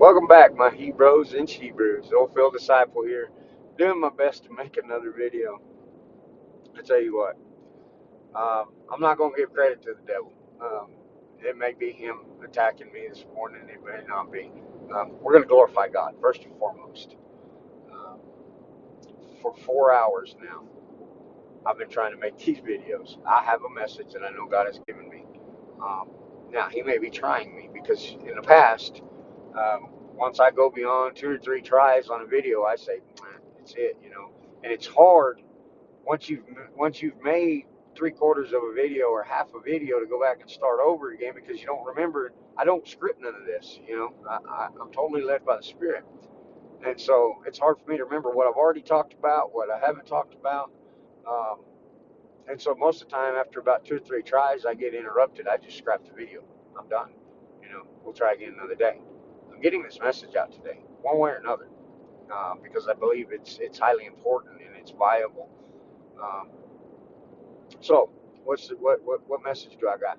Welcome back, my Hebrews and Shebrews. Old Phil Disciple here, doing my best to make another video. I tell you what, I'm not going to give credit to the devil. It may be him attacking me this morning, it may not be. We're going to glorify God, first and foremost. Um, for 4 hours now, I've been trying to make these videos. I have a message that I know God has given me. Um, Now, he may be trying me because in the past, once I go beyond 2 or 3 tries on a video, I say, it's it. And it's hard once you've made 3/4 of a video or half a video to go back and start over again because you don't remember. I don't script none of this. I'm totally led by the Spirit, and so it's hard for me to remember what I've already talked about, what I haven't talked about. Um, and so most of the time, after about 2 or 3 tries, I get interrupted. I just scrap the video. I'm done. We'll try again another day. I'm getting this message out today, one way or another, because I believe it's highly important and it's viable. Um, so, what message do I got?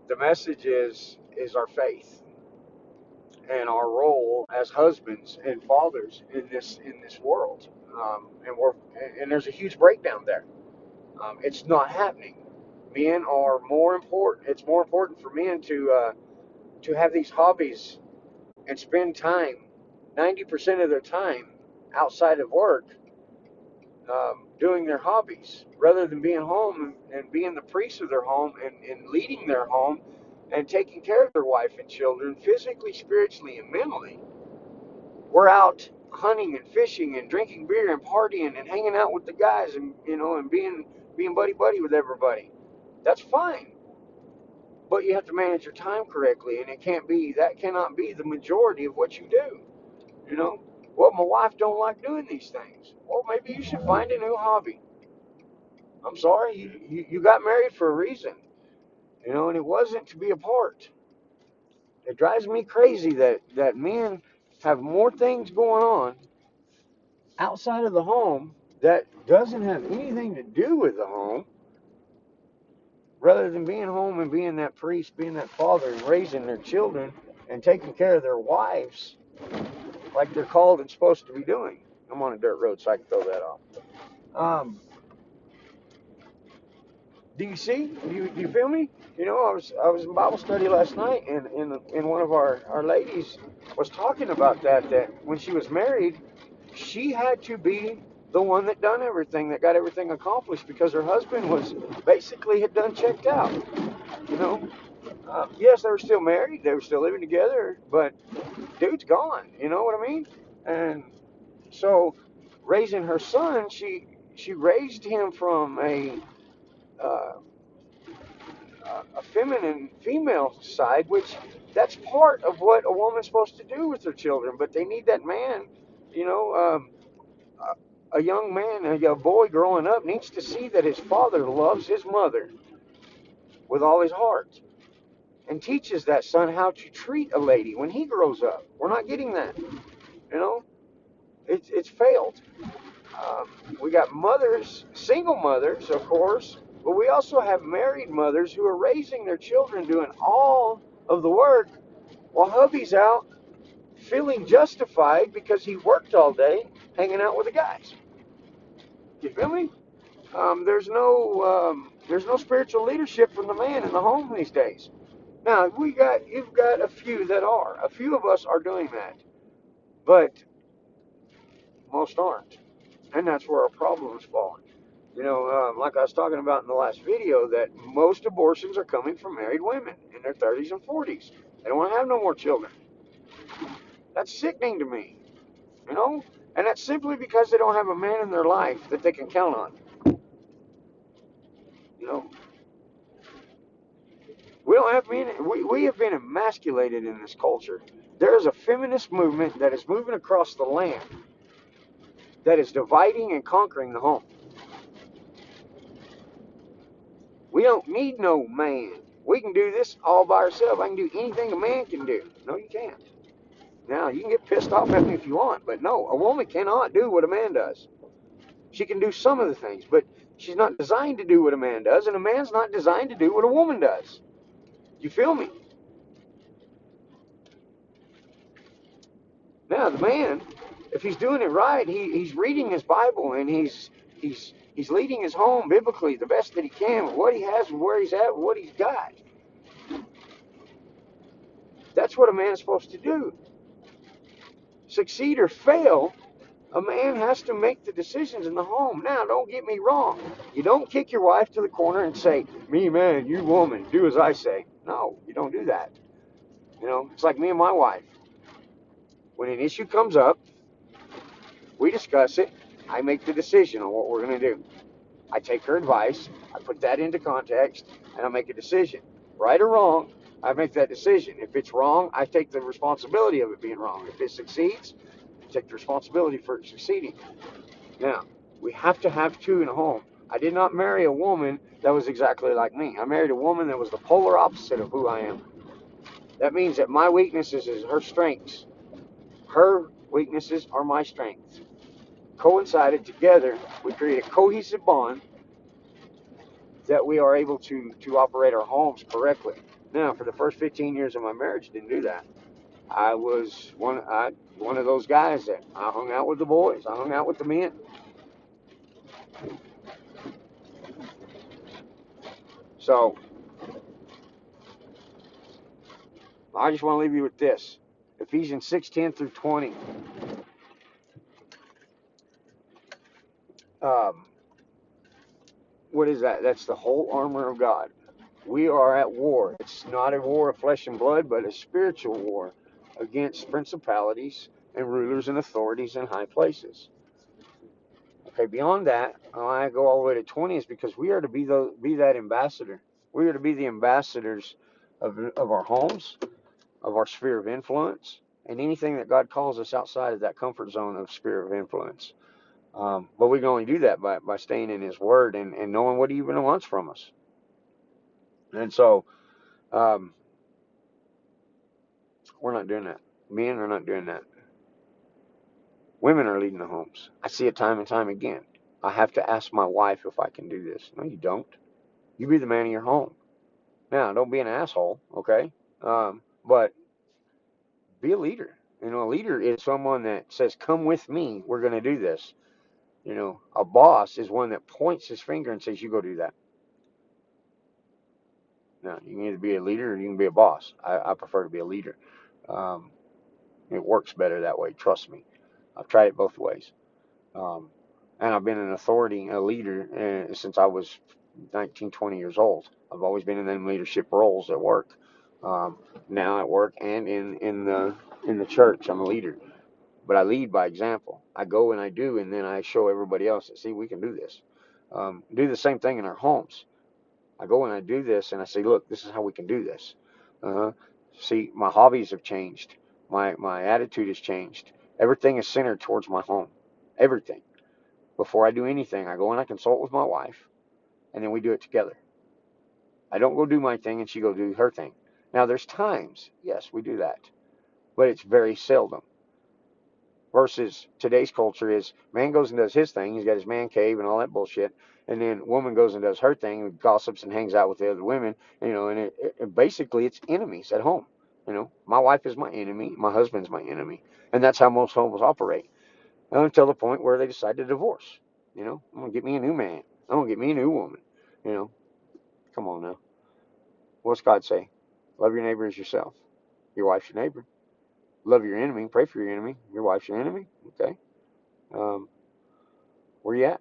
The message is our faith and our role as husbands and fathers in this world. And there's a huge breakdown there. It's not happening. Men are more important. It's more important for men to have these hobbies and spend time, 90% of their time outside of work, doing their hobbies, rather than being home and being the priest of their home and leading their home and taking care of their wife and children physically, spiritually, and mentally. We're out hunting and fishing and drinking beer and partying and hanging out with the guys and being buddy buddy with everybody. That's fine, but you have to manage your time correctly, and that cannot be the majority of what you do. You know, well, my wife don't like doing these things. Well, maybe you should find a new hobby. I'm sorry, you got married for a reason, and it wasn't to be apart. It drives me crazy that men have more things going on outside of the home that doesn't have anything to do with the home, rather than being home and being that priest, being that father, and raising their children and taking care of their wives like they're called and supposed to be doing. I'm on a dirt road, so I can throw that off. Do you see? Do you feel me? I was in Bible study last night, and one of our ladies was talking about that when she was married, she had to be the one that done everything, that got everything accomplished, because her husband was basically had done checked out. You know, yes, they were still married, they were still living together, but dude's gone. You know what I mean? And so, raising her son, she raised him from uh, a feminine female side, which that's part of what a woman's supposed to do with her children. But they need that man, you know, a young man, a boy growing up needs to see that his father loves his mother with all his heart and teaches that son how to treat a lady when he grows up. We're not getting that, you know. It's failed. We got mothers, single mothers, of course, but we also have married mothers who are raising their children, doing all of the work, while hubby's out feeling justified because he worked all day hanging out with the guys. You feel me? There's no spiritual leadership from the man in the home these days. Now you've got a few that are. A few of us are doing that, but most aren't, and that's where our problem is falling. Like I was talking about in the last video, that most abortions are coming from married women in their 30s and 40s. They don't want to have no more children. That's sickening to me, you know? And that's simply because they don't have a man in their life that they can count on. You know, we don't have men. We have been emasculated in this culture. There is a feminist movement that is moving across the land that is dividing and conquering the home. We don't need no man. We can do this all by ourselves. I can do anything a man can do. No, you can't. Now, you can get pissed off at me if you want, but no, a woman cannot do what a man does. She can do some of the things, but she's not designed to do what a man does, and a man's not designed to do what a woman does. You feel me? Now, the man, if he's doing it right, he's reading his Bible, and he's leading his home biblically the best that he can with what he has and where he's at, what he's got. That's what a man's supposed to do. Succeed or fail, a man has to make the decisions in the home. Now, don't get me wrong. You don't kick your wife to the corner and say, me man, you woman, do as I say. No, you don't do that. It's like me and my wife. When an issue comes up, we discuss it. I make the decision on what we're going to do. I take her advice, I put that into context, and I make a decision. Right or wrong, I make that decision. If it's wrong, I take the responsibility of it being wrong. If it succeeds, I take the responsibility for it succeeding. Now, we have to have two in a home. I did not marry a woman that was exactly like me. I married a woman that was the polar opposite of who I am. That means that my weaknesses is her strengths. Her weaknesses are my strengths. Coincided together, we create a cohesive bond that we are able to operate our homes correctly. Now, for the first 15 years of my marriage, didn't do that. I was one of those guys that I hung out with the boys. I hung out with the men. So I just want to leave you with this. Ephesians 6:10 through 20. Um, what is that? That's the whole armor of God. We are at war. It's not a war of flesh and blood, but a spiritual war against principalities and rulers and authorities in high places. Okay, beyond that, I go all the way to 20 is because we are to be that ambassador. We are to be the ambassadors of our homes, of our sphere of influence, and anything that God calls us outside of that comfort zone of sphere of influence. But we can only do that by staying in His Word and knowing what He even wants from us. And so, we're not doing that. Men are not doing that. Women are leading the homes. I see it time and time again. I have to ask my wife if I can do this. No, you don't. You be the man of your home. Now, don't be an asshole, okay? But be a leader. A leader is someone that says, come with me, we're going to do this. A boss is one that points his finger and says, you go do that. Now, you can either be a leader or you can be a boss. I prefer to be a leader. It works better that way, trust me. I've tried it both ways. And I've been an authority, a leader, since I was 19, 20 years old. I've always been in them leadership roles at work. Now at work and in the church, I'm a leader. But I lead by example. I go and I do, and then I show everybody else that, see, we can do this. Do the same thing in our homes. I go and I do this, and I say, look, this is how we can do this. See, my hobbies have changed. My attitude has changed. Everything is centered towards my home. Everything. Before I do anything, I go and I consult with my wife, and then we do it together. I don't go do my thing and she go do her thing. Now, there's times, yes, we do that, but it's very seldom. Versus today's culture is man goes and does his thing. He's got his man cave and all that bullshit, and then woman goes and does her thing and gossips and hangs out with the other women. And basically it's enemies at home. My wife is my enemy, my husband's my enemy, and that's how most homes operate. Until the point where they decide to divorce. I'm gonna get me a new man. I'm gonna get me a new woman. Come on now. What's God say? Love your neighbor as yourself. Your wife's your neighbor. Love your enemy. Pray for your enemy. Your wife's your enemy. Okay. Where you at?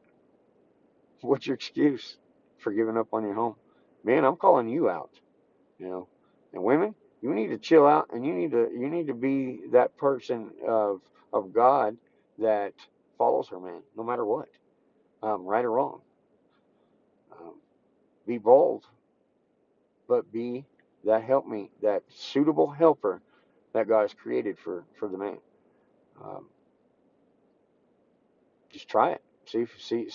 What's your excuse for giving up on your home? Man, I'm calling you out. And women, you need to chill out, and you need to be that person of God that follows her man, no matter what, right or wrong. Be bold, but be that helpmeet, that suitable helper that God has created for the man. Um, just try it. See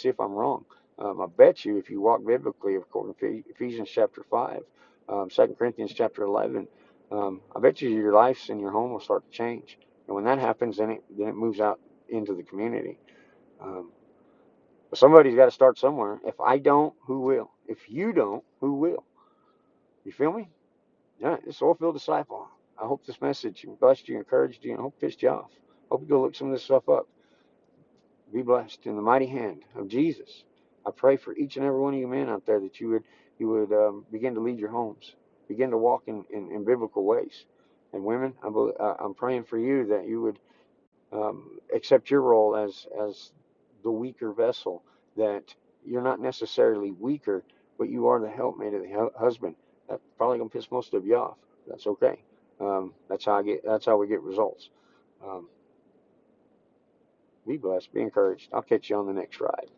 if I'm wrong. I bet you if you walk biblically according to Ephesians chapter 5, 2 Corinthians chapter 11, I bet you your life and your home will start to change. And when that happens, then it moves out into the community. But somebody's got to start somewhere. If I don't, who will? If you don't, who will? You feel me? Yeah, this oil-filled disciple. I hope this message blessed you, encouraged you, and I hope it pissed you off. Hope you go look some of this stuff up. Be blessed in the mighty hand of Jesus. I pray for each and every one of you men out there that you would begin to lead your homes, begin to walk in biblical ways. And women, I'm praying for you that you would accept your role as the weaker vessel. That you're not necessarily weaker, but you are the helpmate of the husband. That's probably gonna piss most of you off. That's okay. That's how I get. That's how we get results. Um, be blessed. Be encouraged. I'll catch you on the next ride.